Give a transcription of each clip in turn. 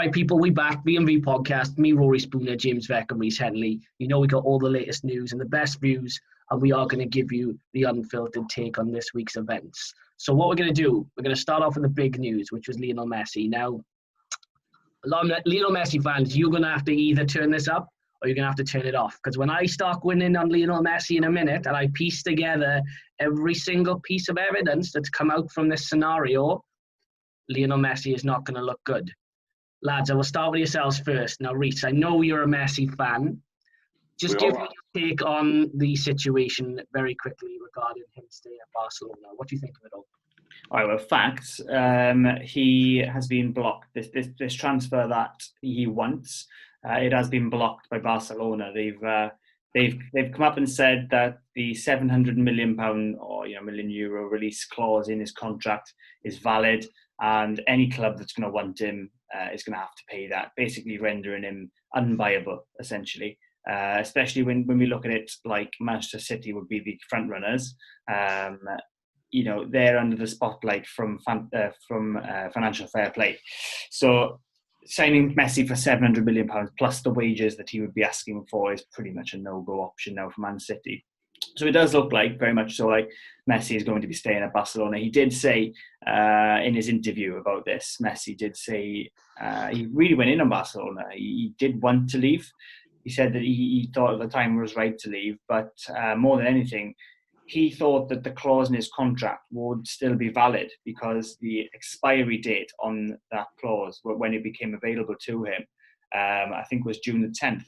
Right, people, we back. V&V podcast. Me, Rory Spooner, James Veck, and Reece Henley. You know we got all the latest news and the best views, and we are going to give you the unfiltered take on this week's events. So what we're going to do, we're going to start off with the big news, which was Lionel Messi. Now, a lot of Lionel Messi fans, you're going to have to either turn this up or you're going to have to turn it off. Because when I start going in on Lionel Messi in a minute and I piece together every single piece of evidence that's come out from this scenario, Lionel Messi is not going to look good. Lads, I will start with yourselves first. Now, Reece, I know you're a Messi fan. Just give me your take on the situation very quickly regarding him staying at Barcelona. What do you think of it all? All right, well, facts. He has been blocked. This transfer that he wants, it has been blocked by Barcelona. They've come up and said that the £700 million or million euro release clause in his contract is valid, and any club that's going to want him is going to have to pay that, basically rendering him unbuyable, essentially. Especially when we look at it like Manchester City would be the front runners. They're under the spotlight from financial fair play. So signing Messi for £700 million plus the wages that he would be asking for is pretty much a no-go option now for Man City. So it does look like, very much so, like Messi is going to be staying at Barcelona. He did say in his interview about this, Messi did say he really went in on Barcelona. He did want to leave. He said that he thought at the time was right to leave, but more than anything, he thought that the clause in his contract would still be valid because the expiry date on that clause, when it became available to him, I think was June the 10th,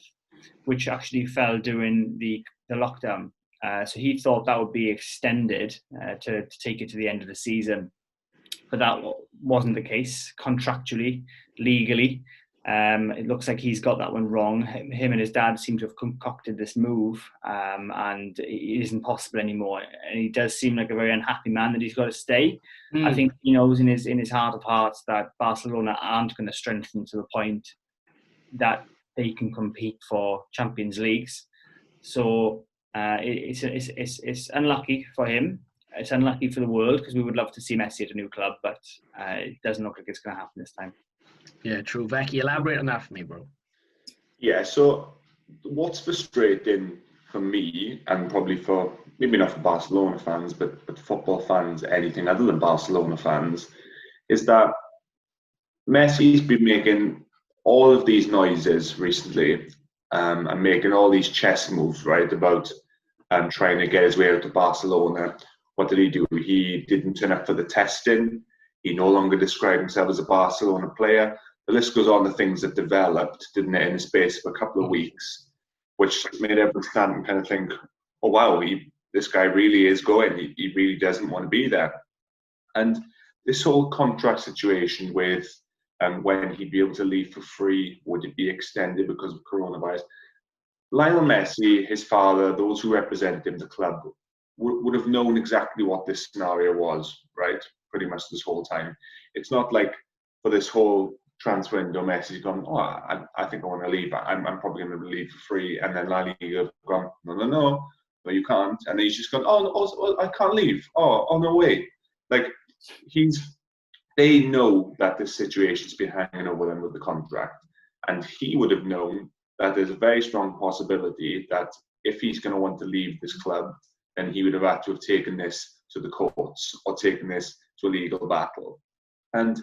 which actually fell during the lockdown. So he thought that would be extended to take it to the end of the season. But that wasn't the case contractually, legally. It looks like he's got that one wrong. Him and his dad seem to have concocted this move, and it isn't possible anymore. And he does seem like a very unhappy man that he's got to stay. I think he knows in his heart of hearts that Barcelona aren't going to strengthen to the point that they can compete for Champions Leagues. So it's unlucky for him. It's unlucky for the world because we would love to see Messi at a new club, but it doesn't look like it's going to happen this time. Yeah, true. Becky, elaborate on that for me, bro. Yeah, so what's frustrating for me, and probably for, maybe not for Barcelona fans, but football fans, anything other than Barcelona fans, is that Messi's been making all of these noises recently and making all these chess moves, right, about trying to get his way out to Barcelona. What did he do? He didn't turn up for the testing. He no longer described himself as a Barcelona player. The list goes on, the things that developed, didn't it, in the space of a couple of weeks, which made everyone stand and kind of think, oh, wow, this guy really is going. He really doesn't want to be there. And this whole contract situation with when he'd be able to leave for free, would it be extended because of coronavirus? Lionel Messi, his father, those who represent him, the club, would have known exactly what this scenario was, right? Pretty much this whole time. It's not like for this whole transfer window, Messi's gone, oh, I think I want to leave. I'm probably going to leave for free. And then La Liga have gone, no, you can't. And then he's just gone, oh, I can't leave. Oh, no way. Like, they know that this situation's been hanging over them with the contract. And he would have known that there's a very strong possibility that if he's going to want to leave this club, then he would have had to have taken this to the courts or taken this to a legal battle. And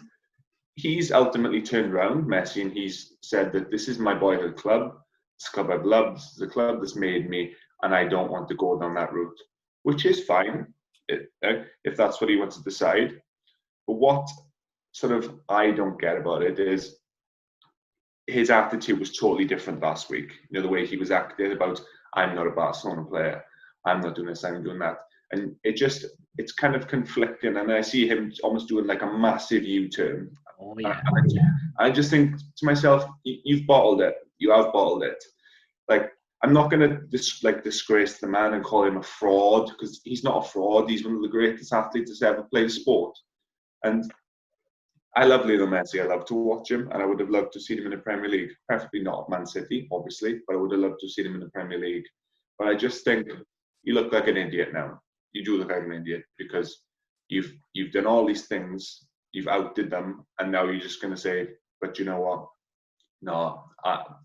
he's ultimately turned around, Messi, and he's said that this is my boyhood club, this club I've loved, this is the club that's made me, and I don't want to go down that route, which is fine if that's what he wants to decide. But what sort of I don't get about it is his attitude was totally different last week. You know, the way he was acting about, I'm not a Barcelona player, I'm not doing this, I'm doing that. And it's kind of conflicting. And I see him almost doing like a massive U-turn. Oh, yeah. I just think to myself, you've bottled it. You have bottled it. Like, I'm not going to disgrace the man and call him a fraud, because he's not a fraud. He's one of the greatest athletes to ever play the sport. And I love Lionel Messi. I love to watch him, and I would have loved to see him in the Premier League. Preferably not at Man City, obviously, but I would have loved to see him in the Premier League. But I just think you look like an idiot now. You do look like an idiot because you've done all these things, you've outdid them, and now you're just going to say, but you know what? no,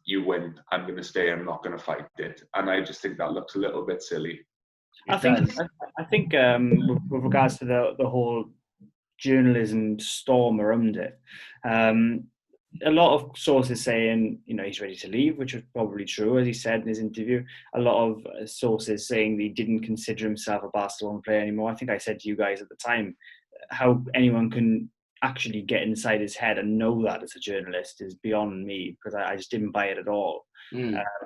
you win, I'm going to stay, I'm not going to fight it. And I just think that looks a little bit silly. I think with regards to the whole journalism storm around it, a lot of sources saying, he's ready to leave, which is probably true, as he said in his interview. A lot of sources saying that he didn't consider himself a Barcelona player anymore. I think I said to you guys at the time, how anyone can actually get inside his head and know that as a journalist is beyond me, because I just didn't buy it at all.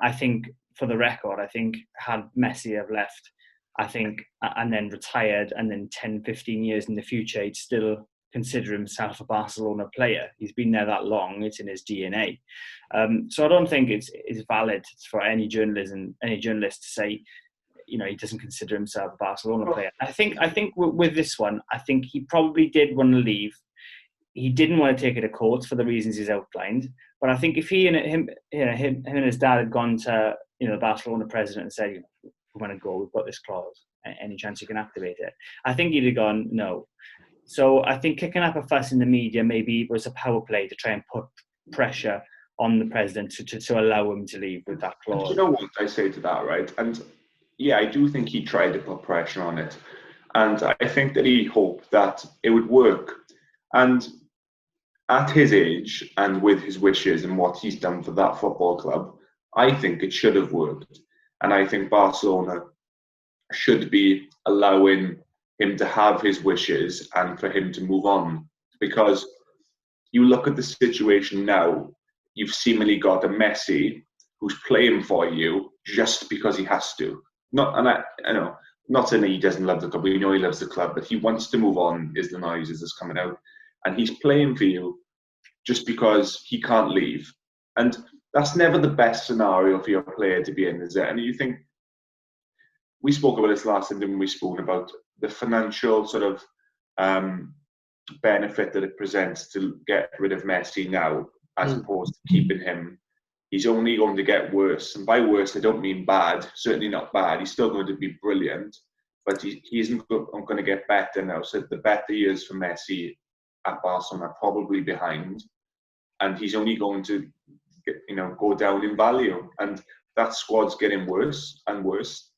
I think, for the record, I think had Messi have left, and then retired, and then 10, 15 years in the future, he'd still consider himself a Barcelona player. He's been there that long; it's in his DNA. So I don't think it's valid for any journalist to say, he doesn't consider himself a Barcelona player. I think with this one, I think he probably did want to leave. He didn't want to take it to court for the reasons he's outlined. But I think if him and his dad had gone to the Barcelona president and said, "We want to go. We've got this clause. Any chance you can activate it?" I think he'd have gone no. So I think kicking up a fuss in the media maybe was a power play to try and put pressure on the president to allow him to leave with that clause. You know what I say to that, right? And yeah, I do think he tried to put pressure on it. And I think that he hoped that it would work. And at his age and with his wishes and what he's done for that football club, I think it should have worked. And I think Barcelona should be allowing him to have his wishes and for him to move on. Because you look at the situation now, you've seemingly got a Messi who's playing for you just because he has to. I know, not saying that he doesn't love the club, we know he loves the club, but he wants to move on, is the noises that's coming out. And he's playing for you just because he can't leave. And that's never the best scenario for your player to be in, is it? And you think, we spoke about this last time, didn't we, Spoon, about the financial sort of benefit that it presents to get rid of Messi now, as opposed to keeping him. He's only going to get worse. And by worse, I don't mean bad, certainly not bad. He's still going to be brilliant, but he isn't going to get better now. So the better years for Messi at Barcelona are probably behind. And he's only going to go down in value. And that squad's getting worse and worse.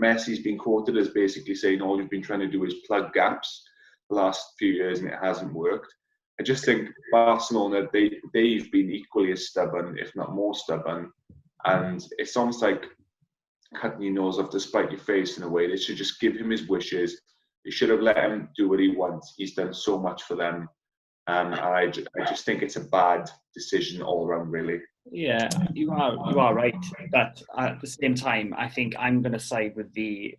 Messi's been quoted as basically saying all you've been trying to do is plug gaps the last few years and it hasn't worked. I just think Barcelona, they've been equally as stubborn, if not more stubborn. And it's almost like cutting your nose off to spite your face in a way. They should just give him his wishes. They should have let him do what he wants. He's done so much for them. And I just think it's a bad decision all around, really. Yeah, you are right. But at the same time, I think I'm going to side with the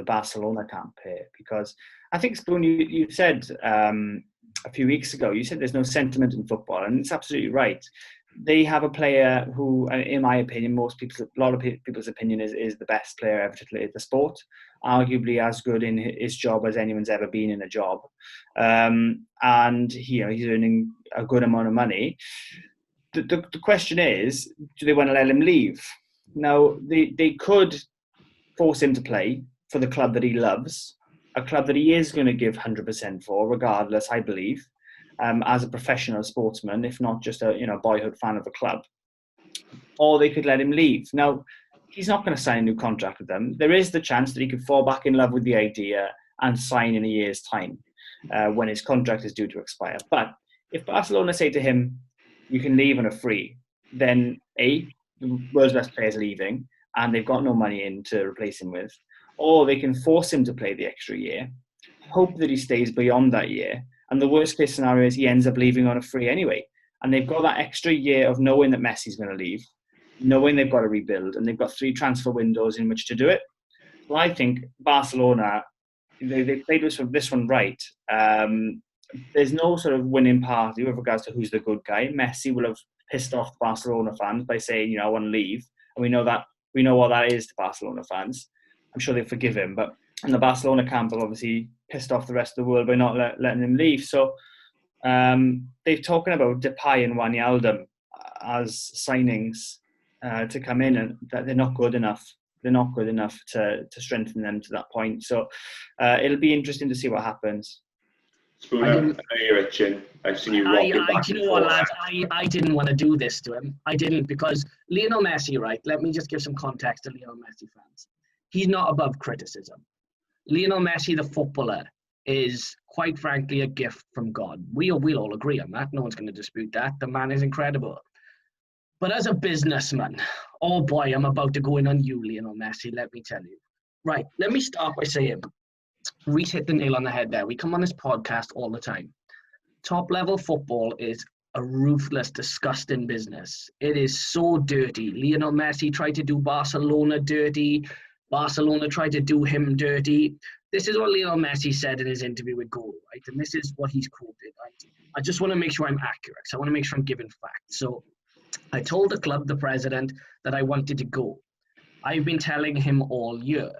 Barcelona camp here, because I think, Spoon, you said a few weeks ago, you said there's no sentiment in football, and it's absolutely right. They have a player who, in my opinion, a lot of people's opinion, is the best player ever to play the sport, arguably as good in his job as anyone's ever been in a job, and he's earning a good amount of money. The question is, do they want to let him leave? Now, they could force him to play for the club that he loves, a club that he is going to give 100% for, regardless, I believe, as a professional sportsman, if not just a boyhood fan of the club. Or they could let him leave. Now, he's not going to sign a new contract with them. There is the chance that he could fall back in love with the idea and sign in a year's time when his contract is due to expire. But if Barcelona say to him, you can leave on a free, then A, the world's best player is leaving and they've got no money in to replace him with. Or they can force him to play the extra year, hope that he stays beyond that year, and the worst case scenario is he ends up leaving on a free anyway. And they've got that extra year of knowing that Messi's going to leave, knowing they've got to rebuild, and they've got 3 transfer windows in which to do it. So I think Barcelona, they played this one right. There's no sort of winning party with regards to who's the good guy. Messi will have pissed off the Barcelona fans by saying, I want to leave. And we know what that is to Barcelona fans. I'm sure they'll forgive him. But in the Barcelona camp have obviously pissed off the rest of the world by not letting him leave. So they've talking about Depay and Wijnaldum as signings to come in, and that they're not good enough. They're not good enough to strengthen them to that point. So it'll be interesting to see what happens. Spooner, I know you're itching. I've seen you rocking back you and know what, forth. lads? I didn't want to do this to him. I didn't, because Lionel Messi, right? Let me just give some context to Lionel Messi fans. He's not above criticism. Lionel Messi, the footballer, is quite frankly a gift from God. We'll all agree on that. No one's going to dispute that. The man is incredible. But as a businessman, oh boy, I'm about to go in on you, Lionel Messi, let me tell you. Right, let me start by saying, Reece hit the nail on the head there. We come on this podcast all the time. Top-level football is a ruthless, disgusting business. It is so dirty. Lionel Messi tried to do Barcelona dirty. Barcelona tried to do him dirty. This is what Lionel Messi said in his interview with Goal, right? And this is what he's quoted, right? I just want to make sure I'm accurate. So I want to make sure I'm giving facts. So I told the club, the president, that I wanted to go. I've been telling him all year.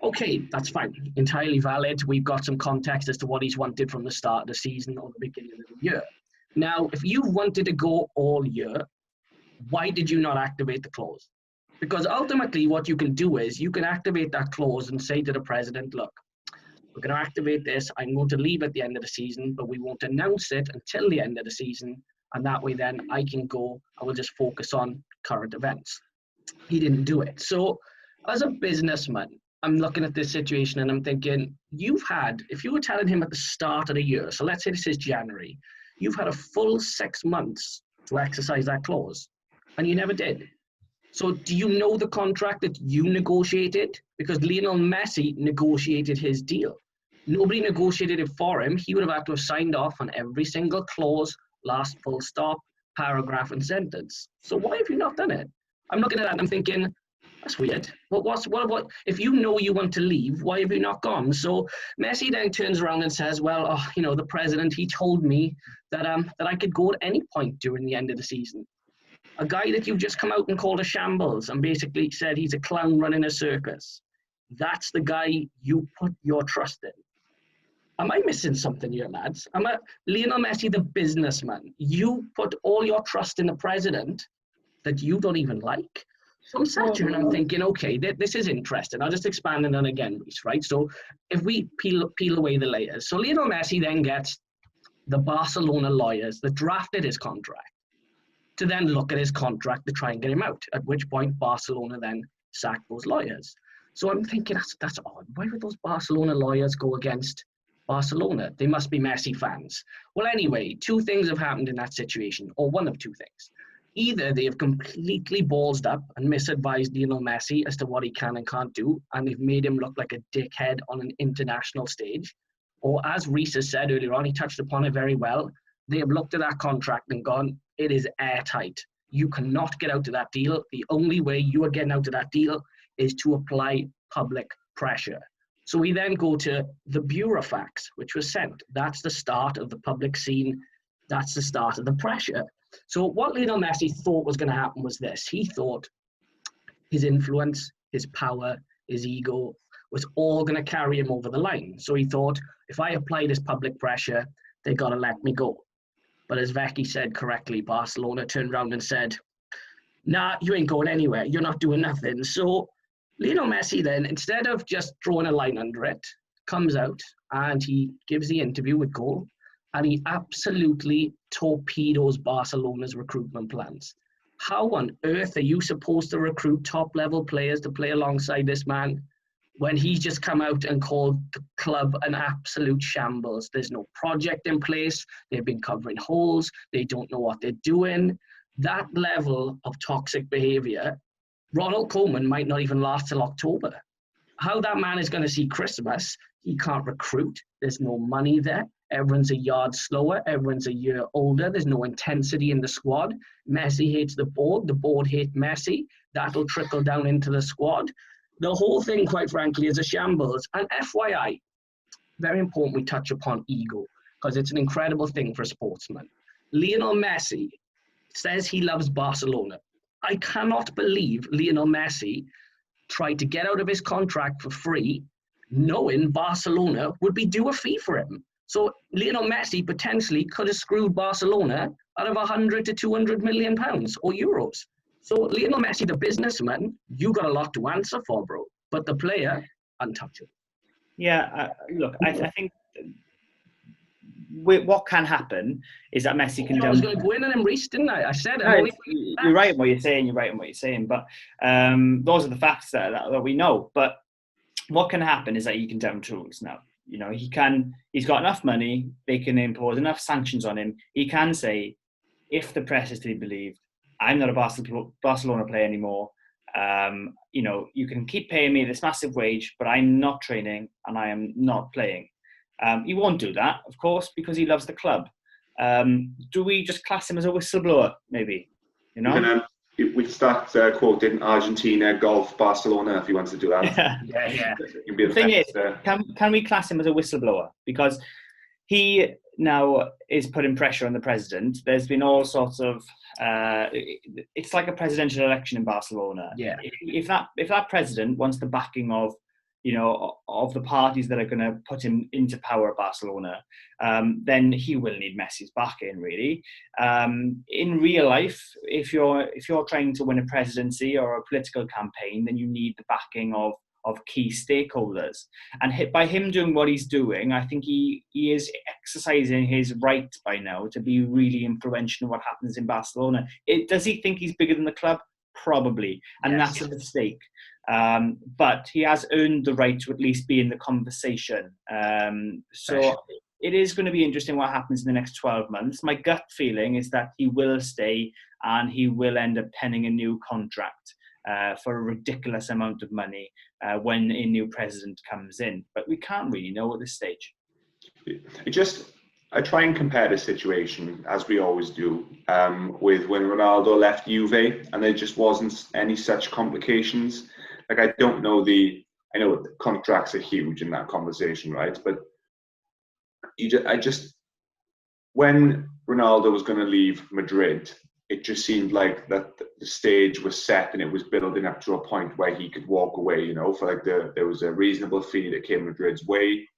Okay, that's fine. Entirely valid. We've got some context as to what he's wanted from the start of the season or the beginning of the year. Now, if you wanted to go all year, why did you not activate the clause? Because ultimately what you can do is you can activate that clause and say to the president, look, we're going to activate this. I'm going to leave at the end of the season, but we won't announce it until the end of the season. And that way then I can go, I will just focus on current events. He didn't do it. So as a businessman, I'm looking at this situation and I'm thinking, if you were telling him at the start of the year, so let's say this is January, you've had a full 6 months to exercise that clause, and you never did. So do you know the contract that you negotiated? Because Lionel Messi negotiated his deal. Nobody negotiated it for him. He would have had to have signed off on every single clause, last full stop, paragraph and sentence. So why have you not done it? I'm looking at that and I'm thinking, that's weird. What if you know you want to leave, why have you not gone? So Messi then turns around and says, well, the president, he told me that I could go at any point during the end of the season. A guy that you've just come out and called a shambles and basically said he's a clown running a circus. That's the guy you put your trust in. Am I missing something here, lads? Lionel Messi, the businessman. You put all your trust in the president that you don't even like. So I'm sat here and I'm thinking, okay, this is interesting. I'll just expand it on again, Reece, right? So if we peel away the layers. So Lionel Messi then gets the Barcelona lawyers that drafted his contract to then look at his contract to try and get him out, at which point Barcelona then sacked those lawyers. So I'm thinking, that's odd. Why would those Barcelona lawyers go against Barcelona? They must be Messi fans. Well, anyway, two things have happened in that situation, or one of two things. Either they have completely ballsed up and misadvised Lionel Messi as to what he can and can't do, and they've made him look like a dickhead on an international stage. Or as Reece has said earlier on, he touched upon it very well, they have looked at that contract and gone, it is airtight. You cannot get out of that deal. The only way you are getting out of that deal is to apply public pressure. So we then go to the burofax, which was sent. That's the start of the public scene. That's the start of the pressure. So what Lionel Messi thought was going to happen was this. He thought his influence, his power, his ego was all going to carry him over the line. So he thought, if I apply this public pressure, they got to let me go. But as Vecchi said correctly, Barcelona turned around and said, nah, you ain't going anywhere. You're not doing nothing. So Lionel Messi then, instead of just drawing a line under it, comes out and he gives the interview with Goal, and he absolutely torpedoes Barcelona's recruitment plans. How on earth are you supposed to recruit top-level players to play alongside this man when he's just come out and called the club an absolute shambles? There's no project in place. They've been covering holes. They don't know what they're doing. That level of toxic behaviour, Ronald Koeman might not even last till October. How that man is going to see Christmas, he can't recruit. There's no money there. Everyone's a yard slower. Everyone's a year older. There's no intensity in the squad. Messi hates the board hates Messi. That'll trickle down into the squad. The whole thing, quite frankly, is a shambles. And FYI, very important we touch upon ego, because it's an incredible thing for a sportsman. Lionel Messi says he loves Barcelona. I cannot believe Lionel Messi tried to get out of his contract for free, knowing Barcelona would be due a fee for him. So Lionel Messi potentially could have screwed Barcelona out of 100 to 200 million pounds or euros. So Lionel Messi, the businessman, you got a lot to answer for, bro. But the player, untouchable. Yeah, look, I think what can happen is that Messi can. I was going to go in on him, Reece, didn't I? I said no, you're right in what you're saying. You're right in what you're saying. But those are the facts that we know. But what can happen is that he can down tools now. You know, he's got enough money. They can impose enough sanctions on him. He can say, if the press is to be believed, I'm not a Barcelona player anymore. You know, you can keep paying me this massive wage, but I'm not training and I am not playing. He won't do that, of course, because he loves the club. Do we just class him as a whistleblower, maybe? You know? We start quoting Argentina, golf, Barcelona, if he wants to do that. Yeah. The thing is, can we class him as a whistleblower? Because he now is putting pressure on the president. There's been all sorts of... it's like a presidential election in Barcelona. Yeah. If that president wants the backing of, you know, of the parties that are going to put him into power at Barcelona, then he will need Messi's backing, really. In real life, if you're trying to win a presidency or a political campaign, then you need the backing of key stakeholders. And by him doing what he's doing, I think he is exercising his right by now to be really influential in what happens in Barcelona. Does he think he's bigger than the club? Probably. And yes. That's a mistake. But he has earned the right to at least be in the conversation. So it is going to be interesting what happens in the next 12 months. My gut feeling is that he will stay and he will end up penning a new contract for a ridiculous amount of money when a new president comes in. But we can't really know at this stage. I try and compare the situation, as we always do, with when Ronaldo left Juve, and there just wasn't any such complications. Like, I know the contracts are huge in that conversation, right? But when Ronaldo was going to leave Madrid, it just seemed like that the stage was set and it was building up to a point where he could walk away, you know, for like there was a reasonable fee that came Madrid's way.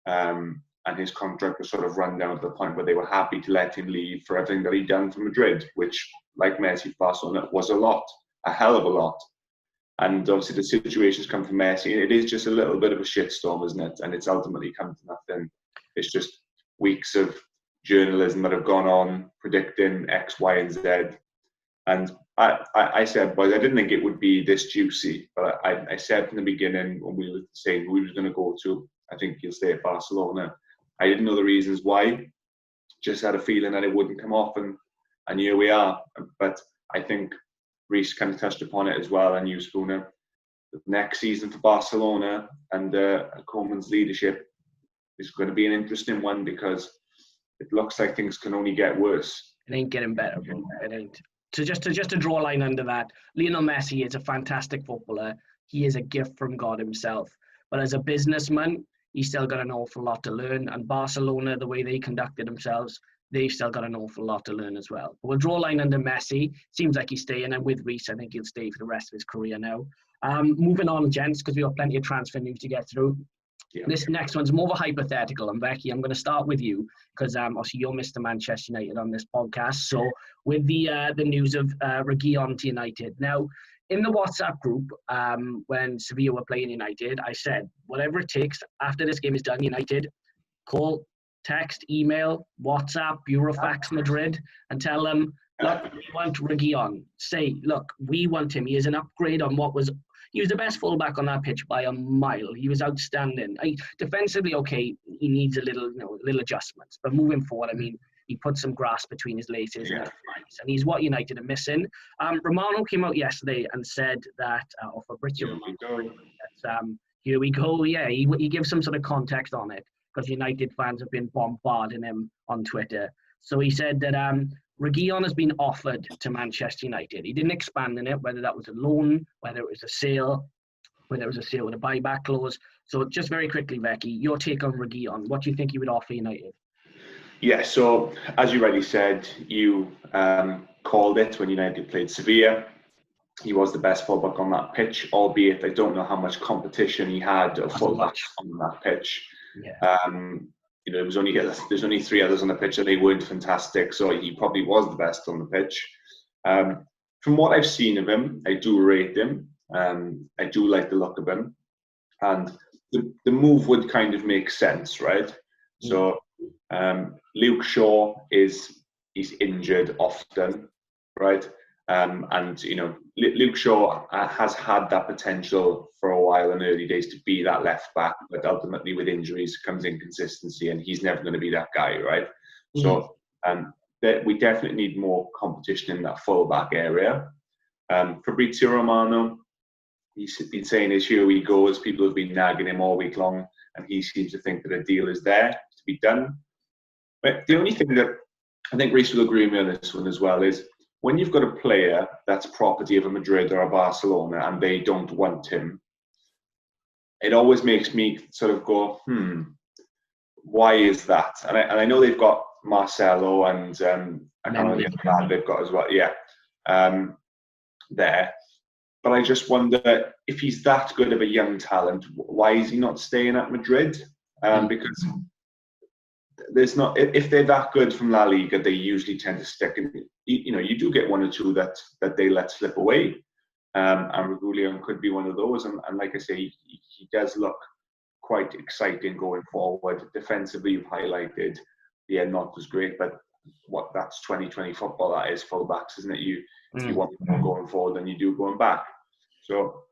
And his contract was sort of run down to the point where they were happy to let him leave for everything that he'd done for Madrid, which, like Messi, Barcelona, was a hell of a lot. And obviously the situation's come for Messi, and it is just a little bit of a shitstorm, isn't it? And it's ultimately come to nothing. It's just weeks of journalism that have gone on predicting X, Y, and Z. And I said, boys, I didn't think it would be this juicy, but I said from the beginning when we were saying who he was going to go to, I think he'll stay at Barcelona. I didn't know the reasons why, just had a feeling that it wouldn't come off, and here we are. But I think Reece kind of touched upon it as well, and you, Spooner. The next season for Barcelona and Koeman's leadership is going to be an interesting one, because it looks like things can only get worse. It ain't getting better, bro. It ain't. So just to draw a line under that, Lionel Messi is a fantastic footballer. He is a gift from God himself. But as a businessman, he's still got an awful lot to learn. And Barcelona, the way they conducted themselves, they've still got an awful lot to learn as well. But we'll draw a line under Messi. Seems like he's staying. And with Reece, I think he'll stay for the rest of his career now. Moving on, gents, because we've got plenty of transfer news to get through. Yeah. This next one's more of a hypothetical. And Becky, I'm going to start with you, because obviously you're Mr. Manchester United on this podcast. So with the news of Reguilon to United. Now, in the WhatsApp group, when Sevilla were playing United, I said, whatever it takes, after this game is done, United, call, text, email, WhatsApp, Burofax Madrid, and tell them, look, we want Reguilon. Say, look, we want him. He is an upgrade on what was... He was the best fullback on that pitch by a mile. He was outstanding. Defensively, okay, he needs a little adjustments. But moving forward, I mean, he put some grass between his laces and he's what United are missing. Romano came out yesterday and said that, or Fabrizio Romano, here we go. Yeah, he gives some sort of context on it, because United fans have been bombarding him on Twitter. So he said that Reguilon has been offered to Manchester United. He didn't expand on it, whether that was a loan, whether it was a sale, whether it was a sale with a buyback clause. So just very quickly, Becky, your take on Reguilon. What do you think he would offer United? Yeah, so as you already said, you called it when United played Sevilla. He was the best fullback on that pitch, albeit I don't know how much competition he had of fullbacks on that pitch. Yeah. There's only three others on the pitch, and they weren't fantastic, so he probably was the best on the pitch. From what I've seen of him, I do rate him. I do like the look of him, and the move would kind of make sense, right? So Luke Shaw he's injured often, right? And Luke Shaw has had that potential for a while in early days to be that left back, but ultimately with injuries comes inconsistency, and he's never going to be that guy, right? So we definitely need more competition in that full back area. Fabrizio Romano, he's been saying this year he goes. People have been nagging him all week long, and he seems to think that a deal is there to be done. But the only thing that I think Reece will agree with me on this one as well is when you've got a player that's property of a Madrid or a Barcelona and they don't want him, it always makes me sort of go, why is that? And I know they've got Marcelo and I can't remember the other they've got as well. Yeah, there. But I just wonder if he's that good of a young talent, why is he not staying at Madrid? Because there's not, if they're that good from La Liga, they usually tend to stick. And you do get one or two that they let slip away. And Reguilon could be one of those. And like I say, he does look quite exciting going forward. Defensively, you've highlighted, not as great, but that's 2020 football. That is fullbacks, isn't it? You want more going forward than you do going back. So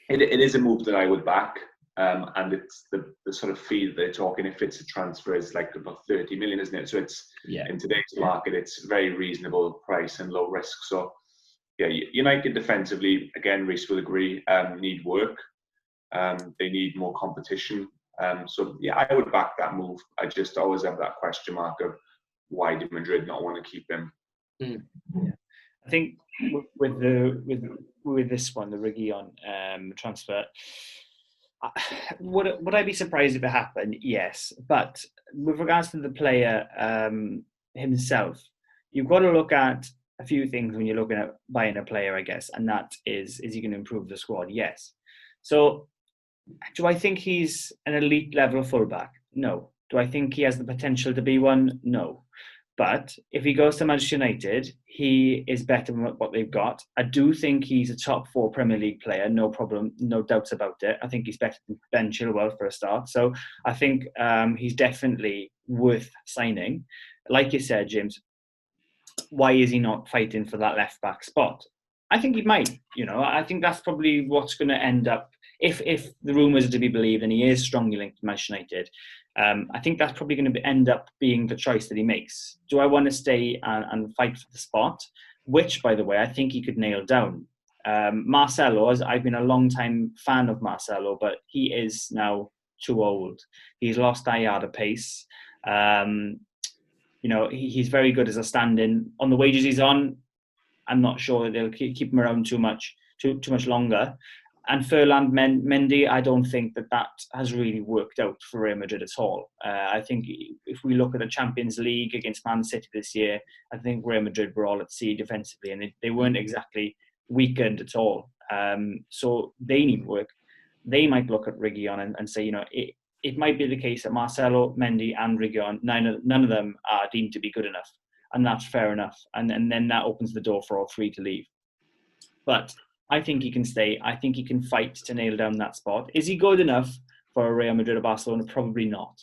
it is a move that I would back. And it's the sort of fee that they're talking. If it's a transfer, it's like about 30 million, isn't it? So it's in today's market, it's very reasonable price and low risk. So United defensively, again, Reece will agree, need work. They need more competition. So I would back that move. I just always have that question mark of why did Madrid not want to keep him? I think with this one, the Reguilon transfer. Would I be surprised if it happened? Yes, but with regards to the player himself, you've got to look at a few things when you're looking at buying a player, I guess, and that is he going to improve the squad? Yes. So, do I think he's an elite level fullback? No. Do I think he has the potential to be one? No. But if he goes to Manchester United, he is better than what they've got. I do think he's a top 4 Premier League player, no problem, no doubts about it. I think he's better than Ben Chilwell for a start. So I think he's definitely worth signing. Like you said, James, why is he not fighting for that left-back spot? I think he might. I think that's probably what's going to end up, if the rumours are to be believed and he is strongly linked to Manchester United, I think that's probably going to end up being the choice that he makes. Do I want to stay and fight for the spot? Which, by the way, I think he could nail down. Marcelo, I've been a long-time fan of Marcelo, but he is now too old. He's lost that yard of pace. He's very good as a stand-in. On the wages he's on, I'm not sure that they'll keep him around too much longer. And Ferland Mendy, I don't think that has really worked out for Real Madrid at all. I think if we look at the Champions League against Man City this year, I think Real Madrid were all at sea defensively, and they weren't exactly weakened at all. So they need work. They might look at Reguilon and say, it might be the case that Marcelo, Mendy and Reguilon, none of them are deemed to be good enough. And that's fair enough. And then that opens the door for all three to leave. But I think he can stay. I think he can fight to nail down that spot. Is he good enough for Real Madrid or Barcelona? Probably not.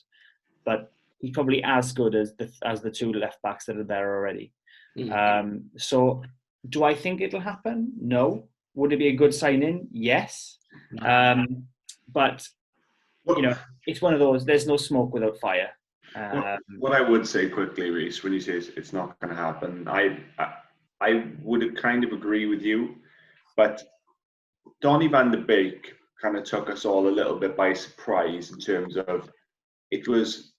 But he's probably as good as the two left backs that are there already. So do I think it'll happen? No. Would it be a good signing? Yes. But it's one of those. There's no smoke without fire. What I would say quickly, Reece, when you say it's not going to happen, I would kind of agree with you. But Donny van de Beek kind of took us all a little bit by surprise in terms of it was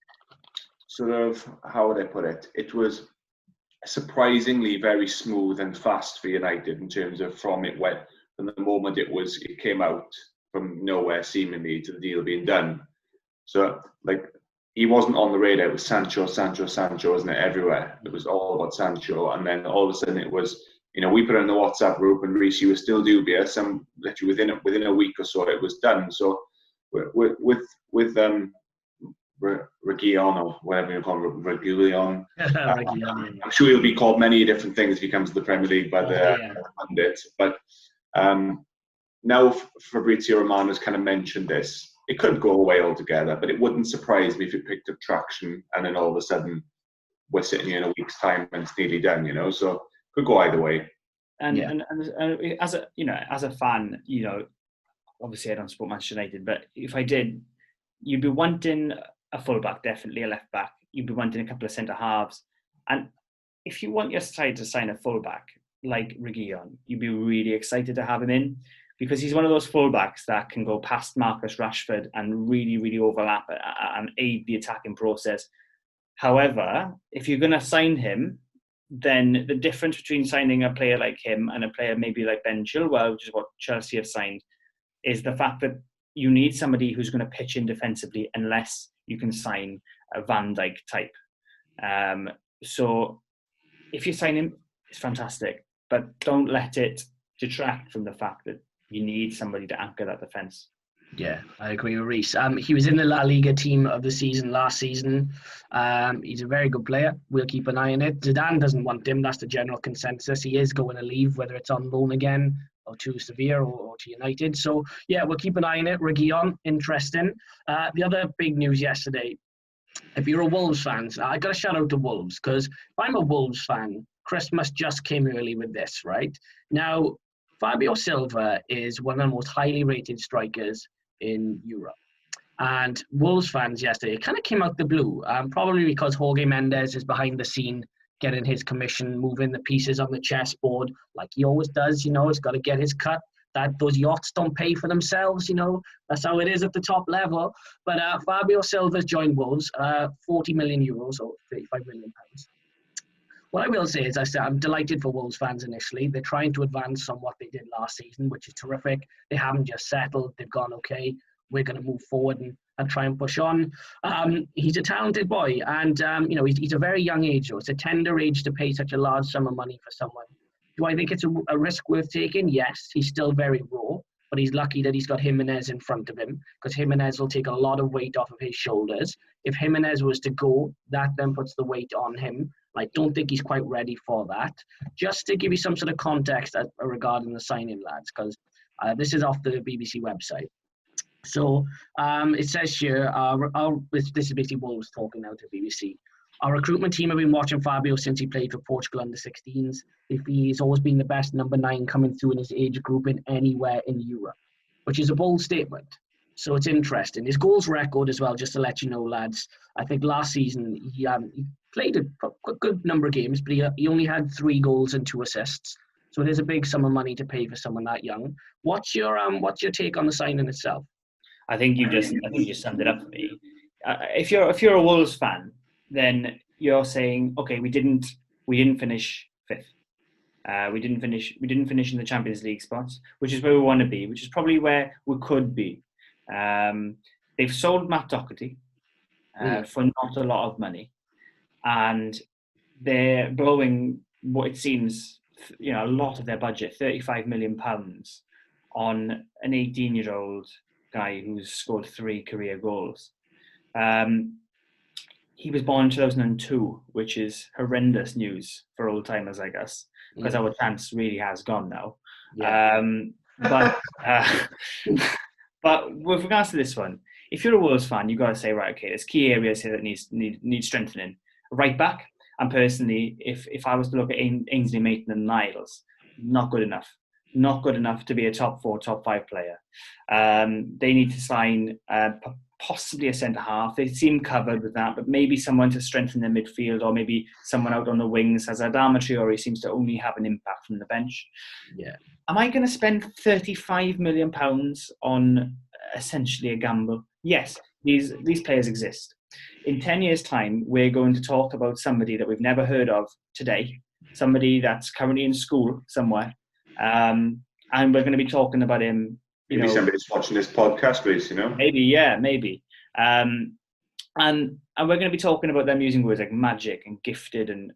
sort of, how would I put it? It was surprisingly very smooth and fast for United in terms of from the moment it came out from nowhere seemingly to the deal being done. So he wasn't on the radar. It was Sancho, wasn't it? Everywhere. It was all about Sancho, and then all of a sudden it was. We put it in the WhatsApp group, and Reece, you were still dubious, and literally within a week or so, it was done. So with Reguilon, or whatever you call him, Reguilon, I'm sure he'll be called many different things if he comes to the Premier League by the pundits. But now Fabrizio Romano has kind of mentioned this. it could go away altogether, but it wouldn't surprise me if it picked up traction and then all of a sudden we're sitting here in a week's time and it's nearly done, so it could go either way. And as a fan, obviously I don't support Manchester United, but if I did, you'd be wanting a fullback, definitely a left back. You'd be wanting a couple of centre halves, and if you want your side to sign a fullback like Reguilon, you'd be really excited to have him in, because he's one of those fullbacks that can go past Marcus Rashford and really, really overlap and aid the attacking process. However, if you're going to sign him, then the difference between signing a player like him and a player maybe like Ben Chilwell, which is what Chelsea have signed, is the fact that you need somebody who's going to pitch in defensively unless you can sign a Van Dijk type. So if you sign him, it's fantastic, but don't let it detract from the fact that you need somebody to anchor that defence. Yeah, I agree with Reece. He was in the La Liga team of the season last season. He's a very good player. We'll keep an eye on it. Zidane doesn't want him. That's the general consensus. He is going to leave, whether it's on loan again or to Sevilla or to United. So, yeah, we'll keep an eye on it. Reguilon, interesting. The other big news yesterday, if you're a Wolves fan, I got to shout out to Wolves, because if I'm a Wolves fan, Christmas just came early with this, right? Now, Fabio Silva is one of the most highly rated strikers in Europe. And Wolves fans yesterday, it kind of came out the blue, probably because Jorge Mendes is behind the scene, getting his commission, moving the pieces on the chessboard like he always does. He's got to get his cut. That those yachts don't pay for themselves, That's how it is at the top level. But Fabio Silva's joined Wolves, 40 million euros or 35 million pounds. What I will say is, I'm delighted for Wolves fans initially. They're trying to advance on what they did last season, which is terrific. They haven't just settled. They've gone, okay, we're going to move forward and try and push on. He's a talented boy, and he's a very young age, though. It's a tender age to pay such a large sum of money for someone. Do I think it's a risk worth taking? Yes, he's still very raw, but he's lucky that he's got Jimenez in front of him, because Jimenez will take a lot of weight off of his shoulders. If Jimenez was to go, that then puts the weight on him. I don't think he's quite ready for that. Just to give you some sort of context regarding the signing, lads, because this is off the BBC website. So it says here, this is basically Wolves talking now to BBC. Our recruitment team have been watching Fabio since he played for Portugal under-16s. He's always been the best number 9 coming through in his age group in anywhere in Europe, which is a bold statement. So it's interesting. His goals record as well, just to let you know, lads, I think last season he played a good number of games, but he only had 3 goals and 2 assists. So it is a big sum of money to pay for someone that young. What's your take on the signing itself? I think you just summed it up for me. If you're a Wolves fan, then you're saying, okay, we didn't finish 5th. We didn't finish in the Champions League spots, which is where we want to be, which is probably where we could be. They've sold Matt Doherty for not a lot of money, and they're blowing what it seems, a lot of their budget, £35 million, on an 18-year-old guy who's scored 3 career goals. He was born in 2002, which is horrendous news for old timers like us, because our chance really has gone now. Yeah. But with regards to this one, if you're a Wolves fan, you've got to say, right, okay, there's key areas here that need strengthening. Right back, and personally, if I was to look at Ainsley Maitland and Niles, not good enough. Not good enough to be a top 4, top 5 player. They need to sign possibly a centre-half. They seem covered with that, but maybe someone to strengthen their midfield, or maybe someone out on the wings, as Adama Traore seems to only have an impact from the bench. Yeah. Am I going to spend £35 million on essentially a gamble? Yes, these players exist. In 10 years' time, we're going to talk about somebody that we've never heard of today, somebody that's currently in school somewhere, and we're going to be talking about him. Maybe somebody's watching this podcast, Reece, Maybe. And we're going to be talking about them using words like magic and gifted, and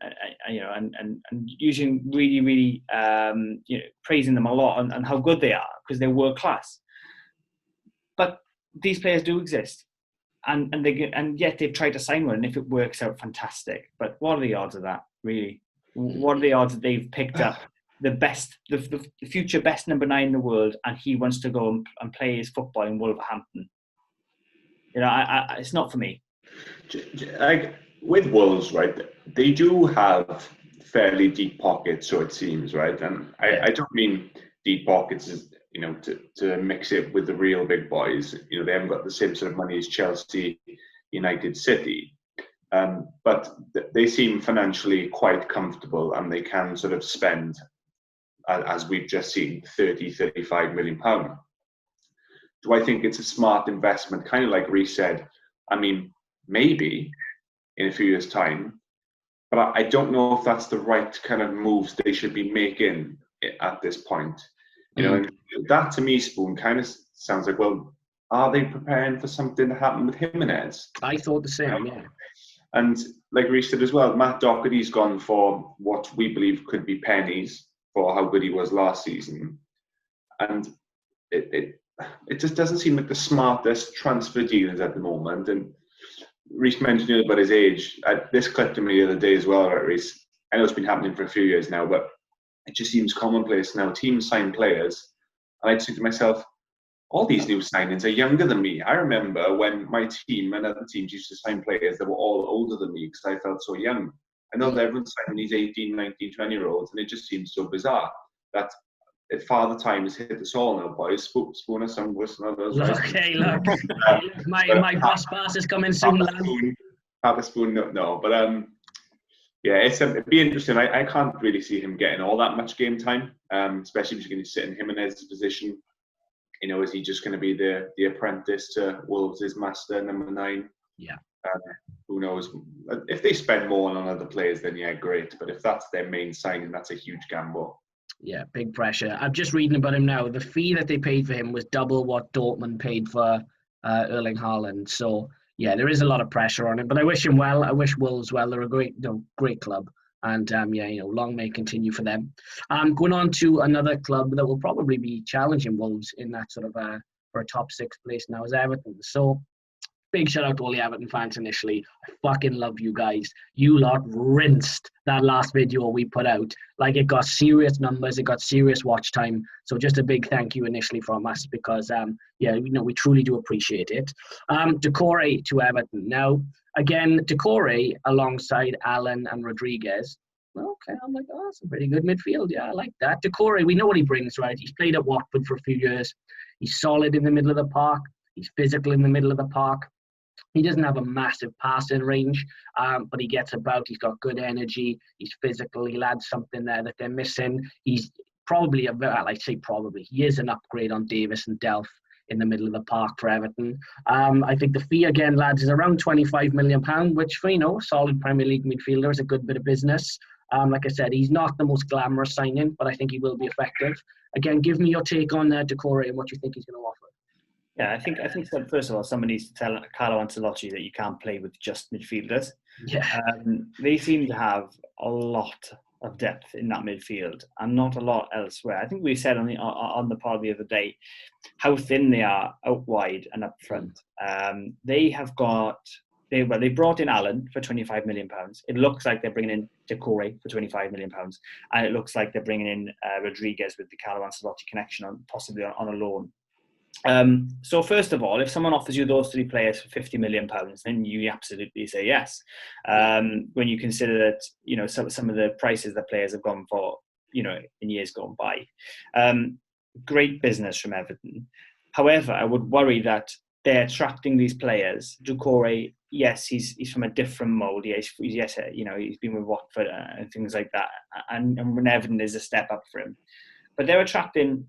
using really, really, praising them a lot and how good they are, because they're world class. But these players do exist, and yet they've tried to sign one, and if it works out, fantastic. But what are the odds of that, really? What are the odds that they've picked up the future best number 9 in the world, and he wants to go and play his football in Wolverhampton? It's not for me. Like with Wolves, right? They do have fairly deep pockets, so it seems, right? And I don't mean deep pockets as to mix it with the real big boys. They haven't got the same sort of money as Chelsea, United, City. But they seem financially quite comfortable, and they can sort of spend, as we've just seen, 35 million pounds. Do I think it's a smart investment? Kind of like Reece said, I mean, maybe in a few years' time, but I don't know if that's the right kind of moves they should be making at this point. And that to me, Spoon, kind of sounds like, well, are they preparing for something to happen with Jimenez? I thought the same, yeah. And like Reece said as well, Matt Doherty's gone for what we believe could be pennies for how good he was last season. And it just doesn't seem like the smartest transfer deals at the moment. And Reece mentioned about his age. This clipped to me the other day as well, right, Reece? I know it's been happening for a few years now, but it just seems commonplace now. Teams sign players, and I'd say to myself, all these new signings are younger than me. I remember when my team and other teams used to sign players that were all older than me because I felt so young. I know that everyone's signing these 18, 19, 20-year-olds, and it just seems so bizarre that Father Time has hit us all now, boys. Spooner, some worse than others. Okay, look. My bus pass is coming soon, lad. Have a spoon, no. But yeah, it'd be interesting. I can't really see him getting all that much game time, especially if he's going to sit in Jimenez's position. Is he just going to be the apprentice to Wolves' master, number 9? Yeah. Who knows? If they spend more on other players, then yeah, great. But if that's their main signing, that's a huge gamble. Yeah, big pressure. I'm just reading about him now. The fee that they paid for him was double what Dortmund paid for Erling Haaland. So yeah, there is a lot of pressure on him. But I wish him well. I wish Wolves well. They're a great club. And long may it continue for them. Going on to another club that will probably be challenging Wolves in that sort of for a top 6 place now is Everton. So big shout out to all the Everton fans initially. I fucking love you guys. You lot rinsed that last video we put out. Like, it got serious numbers, it got serious watch time. So just a big thank you initially from us because we truly do appreciate it. Doucouré to Everton. Now, again, Doucouré alongside Allen and Rodriguez. Okay, I'm like, that's a pretty good midfield. Yeah, I like that. Doucouré, we know what he brings, right? He's played at Watford for a few years. He's solid in the middle of the park. He's physical in the middle of the park. He doesn't have a massive passing range, but he gets about. He's got good energy. He's physical. He'll add something there that they're missing. He's probably he is an upgrade on Davis and Delph in the middle of the park for Everton. I think the fee again, lads, is around £25 million, which for solid Premier League midfielder is a good bit of business. Like I said, he's not the most glamorous signing, but I think he will be effective. Again, give me your take on Doucouré and what you think he's going to offer. Yeah, I think first of all, someone needs to tell Carlo Ancelotti that you can't play with just midfielders. Yeah. They seem to have a lot of depth in that midfield and not a lot elsewhere. I think we said on the pod the other day how thin they are out wide and up front. They brought in Allen for £25 million. It looks like they're bringing in Doucouré for £25 million, and it looks like they're bringing in Rodriguez with the Carlo Ancelotti connection, possibly on a loan. So first of all, if someone offers you those 3 players for £50 million, then you absolutely say yes. When you consider that, some of the prices that players have gone for, in years gone by. Great business from Everton. However, I would worry that they're attracting these players. Doucouré, yes, he's from a different mould. He's been with Watford and things like that. And when Everton is a step up for him. But they're attracting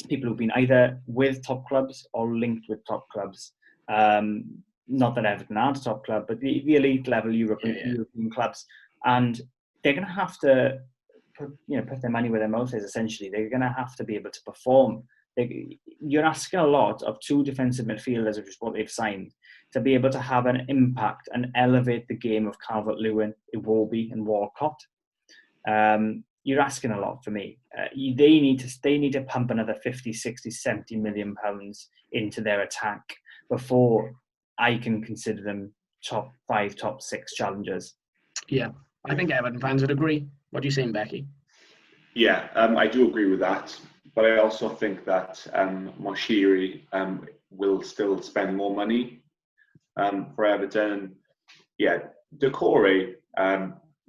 people who've been either with top clubs or linked with top clubs. Not that Everton aren't a top club, but the elite level European clubs. And they're going to have to put their money where their mouth is, essentially. They're going to have to be able to perform. You're asking a lot of 2 defensive midfielders, which is what they've signed, to be able to have an impact and elevate the game of Calvert-Lewin, Iwobi and Walcott. You're asking a lot for me. They need to pump another 50, 60, 70 million pounds into their attack before I can consider them top 5, top 6 challengers. Yeah, I think Everton fans would agree. What are you saying, Becky? Yeah, I do agree with that. But I also think that Moshiri will still spend more money. for Everton. Yeah, Doucouré,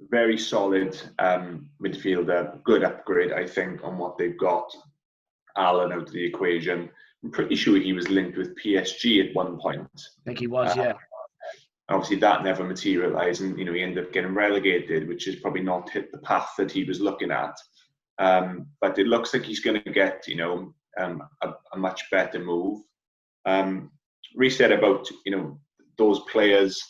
very solid midfielder, good upgrade, I think, on what they've got. Allen out of the equation. I'm pretty sure he was linked with PSG at one point. I think he was, yeah. Obviously, that never materialised, and he ended up getting relegated, which has probably not hit the path that he was looking at. But it looks like he's going to get, a much better move. Reece said about, those players,